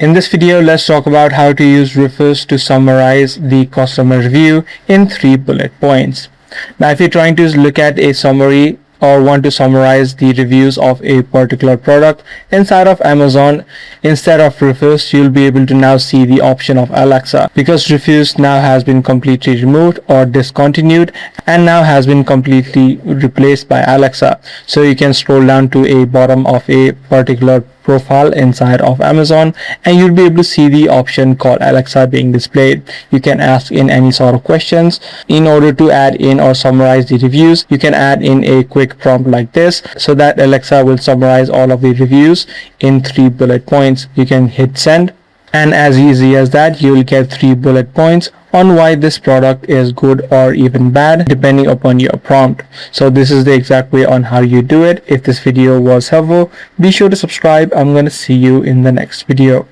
In this video, let's talk about how to use Rufus to summarize the customer review in 3 bullet points. Now, if you're trying to look at a summary or want to summarize the reviews of a particular product inside of Amazon, instead of Rufus, you'll be able to now see the option of Alexa, because Rufus now has been completely removed or discontinued and now has been completely replaced by Alexa. So you can scroll down to a bottom of a particular profile inside of Amazon and you'll be able to see the option called Alexa being displayed. You can ask in any sort of questions. In order to add in or summarize the reviews, you can add in a quick prompt like this so that Alexa will summarize all of the reviews in 3 bullet points. You can hit send, and as easy as that, you will get 3 bullet points on why this product is good or even bad depending upon your prompt. So this is the exact way on how you do it. If this video was helpful, be sure to subscribe. I'm going to see you in the next video.